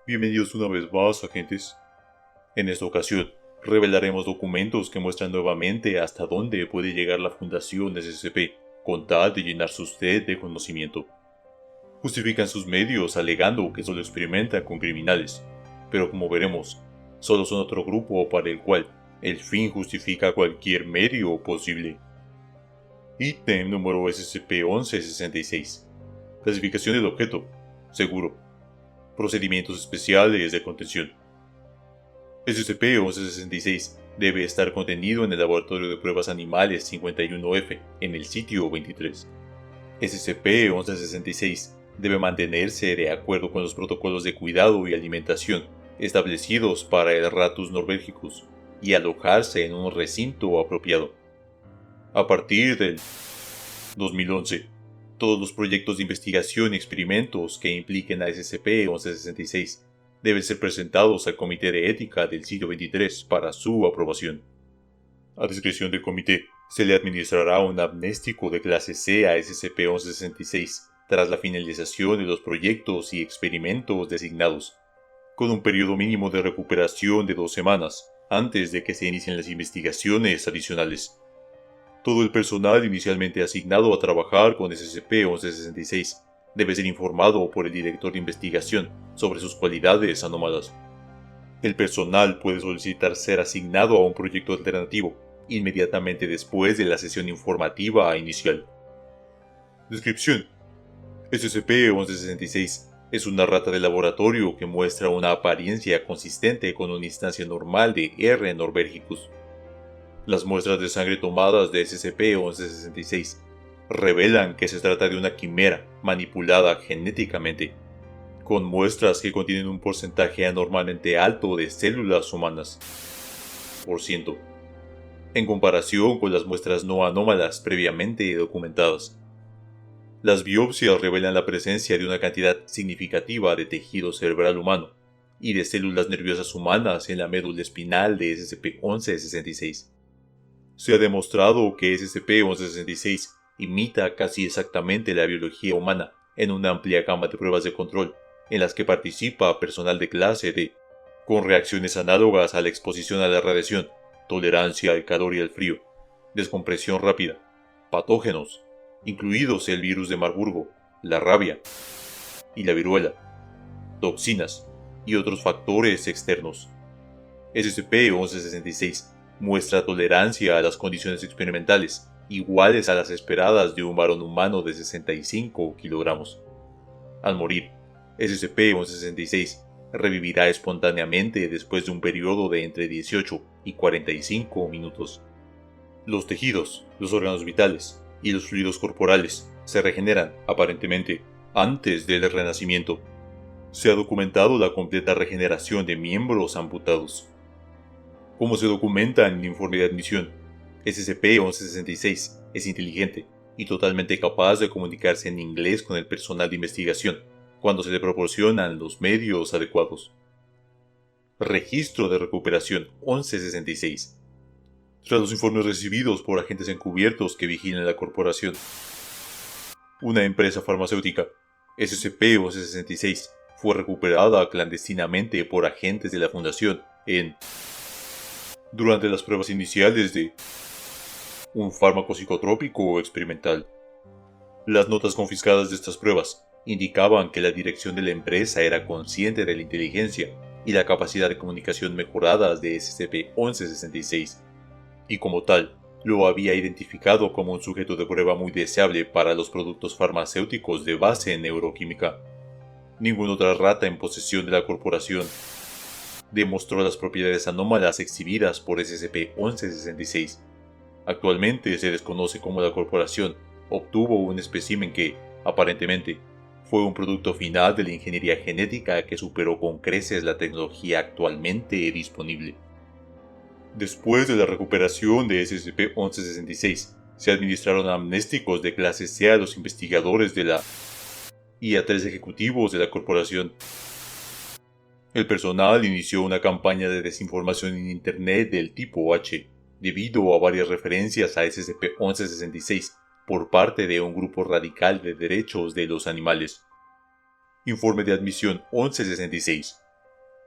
Bienvenidos una vez más, agentes. En esta ocasión, revelaremos documentos que muestran nuevamente hasta dónde puede llegar la Fundación SCP con tal de llenar su sed de conocimiento. Justifican sus medios alegando que solo experimentan con criminales, pero como veremos, solo son otro grupo para el cual el fin justifica cualquier medio posible. Ítem número SCP-1166. Clasificación del objeto: seguro. Procedimientos especiales de contención. SCP-1166 debe estar contenido en el Laboratorio de Pruebas Animales 51F en el sitio 23. SCP-1166 debe mantenerse de acuerdo con los protocolos de cuidado y alimentación establecidos para el Rattus norvegicus y alojarse en un recinto apropiado. A partir del 2011, todos los proyectos de investigación y experimentos que impliquen a SCP-1166 deben ser presentados al Comité de Ética del sitio 23 para su aprobación. A discreción del comité, se le administrará un amnéstico de clase C a SCP-1166 tras la finalización de los proyectos y experimentos designados, con un periodo mínimo de recuperación de 2 semanas antes de que se inicien las investigaciones adicionales. Todo el personal inicialmente asignado a trabajar con SCP-1166 debe ser informado por el director de investigación sobre sus cualidades anómalas. El personal puede solicitar ser asignado a un proyecto alternativo inmediatamente después de la sesión informativa inicial. Descripción: SCP-1166 es una rata de laboratorio que muestra una apariencia consistente con una instancia normal de R. norvegicus. Las muestras de sangre tomadas de SCP-1166 revelan que se trata de una quimera manipulada genéticamente, con muestras que contienen un porcentaje anormalmente alto de células humanas, por ciento, en comparación con las muestras no anómalas previamente documentadas. Las biopsias revelan la presencia de una cantidad significativa de tejido cerebral humano y de células nerviosas humanas en la médula espinal de SCP-1166. Se ha demostrado que SCP-1166 imita casi exactamente la biología humana en una amplia gama de pruebas de control, en las que participa personal de clase D, con reacciones análogas a la exposición a la radiación, tolerancia al calor y al frío, descompresión rápida, patógenos, incluidos el virus de Marburgo, la rabia y la viruela, toxinas y otros factores externos. SCP-1166 muestra tolerancia a las condiciones experimentales, iguales a las esperadas de un varón humano de 65 kilogramos. Al morir, SCP-1166 revivirá espontáneamente después de un periodo de entre 18 y 45 minutos. Los tejidos, los órganos vitales y los fluidos corporales se regeneran, aparentemente, antes del renacimiento. Se ha documentado la completa regeneración de miembros amputados. Como se documenta en el informe de admisión, SCP-1166 es inteligente y totalmente capaz de comunicarse en inglés con el personal de investigación cuando se le proporcionan los medios adecuados. Registro de recuperación 1166. Tras los informes recibidos por agentes encubiertos que vigilan la corporación, una empresa farmacéutica, SCP-1166 fue recuperada clandestinamente por agentes de la Fundación durante las pruebas iniciales de un fármaco psicotrópico experimental. Las notas confiscadas de estas pruebas indicaban que la dirección de la empresa era consciente de la inteligencia y la capacidad de comunicación mejoradas de SCP-1166, y como tal, lo había identificado como un sujeto de prueba muy deseable para los productos farmacéuticos de base neuroquímica. Ninguna otra rata en posesión de la corporación demostró las propiedades anómalas exhibidas por SCP-1166. Actualmente se desconoce cómo la corporación obtuvo un espécimen que, aparentemente, fue un producto final de la ingeniería genética que superó con creces la tecnología actualmente disponible. Después de la recuperación de SCP-1166, se administraron amnésticos de clase C a los investigadores de la y a 3 ejecutivos de la corporación. El personal inició una campaña de desinformación en Internet del tipo H, debido a varias referencias a SCP-1166 por parte de un grupo radical de derechos de los animales. Informe de admisión 1166.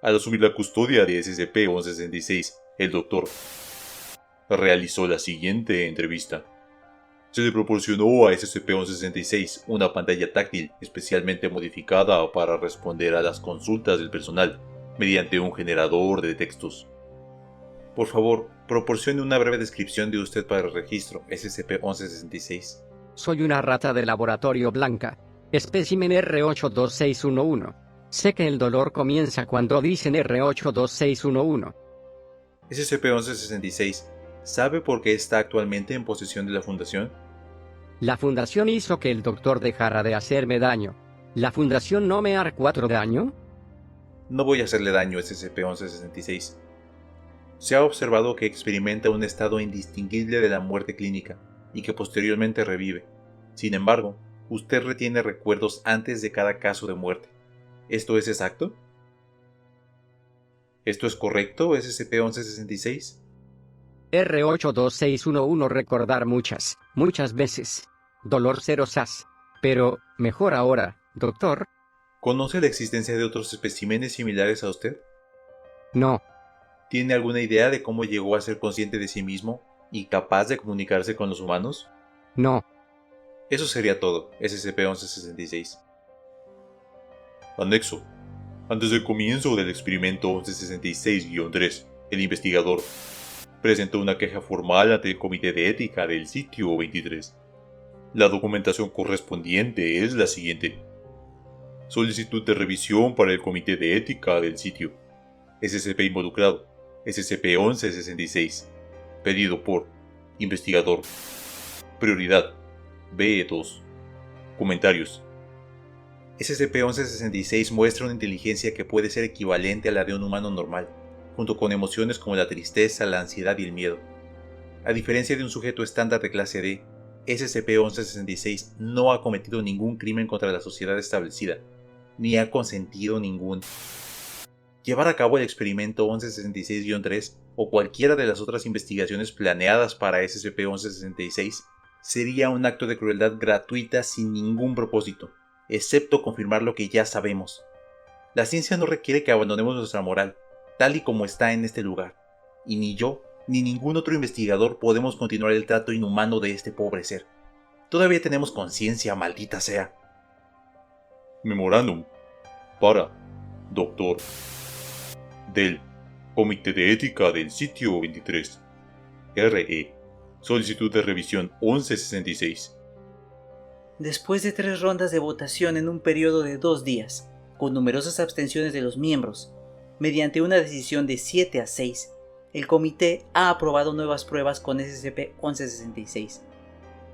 Al asumir la custodia de SCP-1166, el Dr. realizó la siguiente entrevista. Se le proporcionó a SCP-1166 una pantalla táctil especialmente modificada para responder a las consultas del personal mediante un generador de textos. Por favor, proporcione una breve descripción de usted para el registro SCP-1166. Soy una rata de laboratorio blanca, espécimen R82611. Sé que el dolor comienza cuando dicen R82611. SCP-1166, ¿sabe por qué está actualmente en posesión de la Fundación? La fundación hizo que el doctor dejara de hacerme daño. ¿La fundación no me hará 4 daño? No voy a hacerle daño a SCP-1166. Se ha observado que experimenta un estado indistinguible de la muerte clínica y que posteriormente revive. Sin embargo, usted retiene recuerdos antes de cada caso de muerte. ¿Esto es exacto? ¿Esto es correcto, SCP-1166? R82611 recordar muchas veces. Dolor 0 SAS. Pero, mejor ahora, doctor. ¿Conoce la existencia de otros especímenes similares a usted? No. ¿Tiene alguna idea de cómo llegó a ser consciente de sí mismo y capaz de comunicarse con los humanos? No. Eso sería todo, SCP-1166. Anexo. Antes del comienzo del experimento 1166-3, el investigador presentó una queja formal ante el Comité de Ética del Sitio 23. La documentación correspondiente es la siguiente. Solicitud de revisión para el Comité de Ética del sitio. SCP involucrado. SCP-1166. Pedido por investigador. Prioridad B2. Comentarios. SCP-1166 muestra una inteligencia que puede ser equivalente a la de un humano normal, junto con emociones como la tristeza, la ansiedad y el miedo. A diferencia de un sujeto estándar de clase D, SCP-1166 no ha cometido ningún crimen contra la sociedad establecida, ni ha consentido ningún. Llevar a cabo el experimento 1166-3 o cualquiera de las otras investigaciones planeadas para SCP-1166 sería un acto de crueldad gratuita sin ningún propósito, excepto confirmar lo que ya sabemos. La ciencia no requiere que abandonemos nuestra moral, tal y como está en este lugar, y ni yo ni ningún otro investigador podemos continuar el trato inhumano de este pobre ser. Todavía tenemos conciencia, maldita sea. Memorándum para Dr. del Comité de Ética del Sitio 23. RE. Solicitud de revisión 1166. Después de 3 rondas de votación en un periodo de 2 días, con numerosas abstenciones de los miembros, mediante una decisión de 7 a 6, el comité ha aprobado nuevas pruebas con SCP-1166,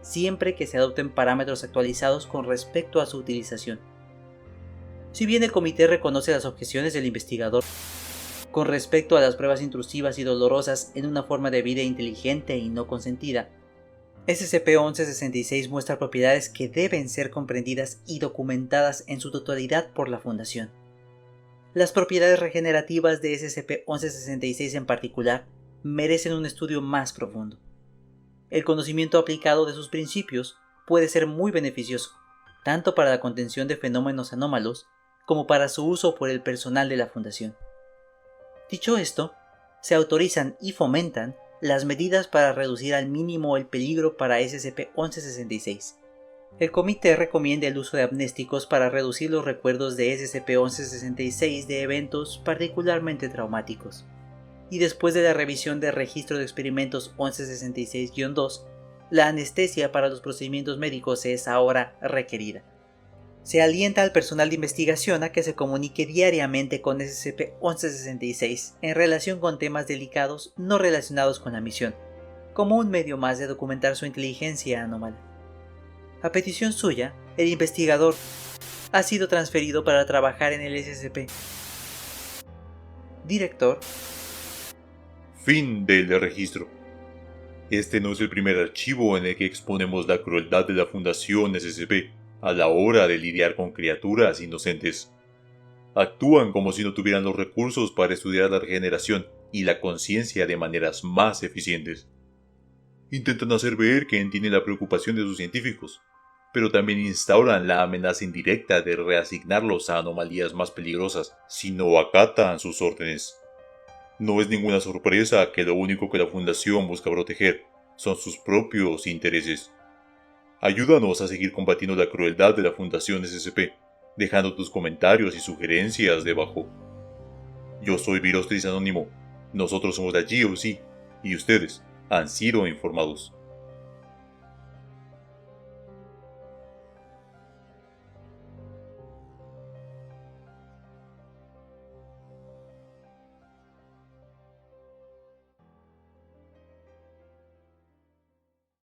siempre que se adopten parámetros actualizados con respecto a su utilización. Si bien el comité reconoce las objeciones del investigador con respecto a las pruebas intrusivas y dolorosas en una forma de vida inteligente y no consentida, SCP-1166 muestra propiedades que deben ser comprendidas y documentadas en su totalidad por la Fundación. Las propiedades regenerativas de SCP-1166 en particular merecen un estudio más profundo. El conocimiento aplicado de sus principios puede ser muy beneficioso, tanto para la contención de fenómenos anómalos como para su uso por el personal de la Fundación. Dicho esto, se autorizan y fomentan las medidas para reducir al mínimo el peligro para SCP-1166. El comité recomienda el uso de amnésticos para reducir los recuerdos de SCP-1166 de eventos particularmente traumáticos. Y después de la revisión del registro de experimentos 1166-2, la anestesia para los procedimientos médicos es ahora requerida. Se alienta al personal de investigación a que se comunique diariamente con SCP-1166 en relación con temas delicados no relacionados con la misión, como un medio más de documentar su inteligencia anómala. A petición suya, el investigador ha sido transferido para trabajar en el SCP. Director. Fin del registro. Este no es el primer archivo en el que exponemos la crueldad de la Fundación SCP a la hora de lidiar con criaturas inocentes. Actúan como si no tuvieran los recursos para estudiar la regeneración y la conciencia de maneras más eficientes. Intentan hacer ver que entienden la preocupación de sus científicos, pero también instauran la amenaza indirecta de reasignarlos a anomalías más peligrosas si no acatan sus órdenes. No es ninguna sorpresa que lo único que la Fundación busca proteger son sus propios intereses. Ayúdanos a seguir combatiendo la crueldad de la Fundación SCP, dejando tus comentarios y sugerencias debajo. Yo soy Virostris Anónimo, nosotros somos la GOC, y ustedes han sido informados.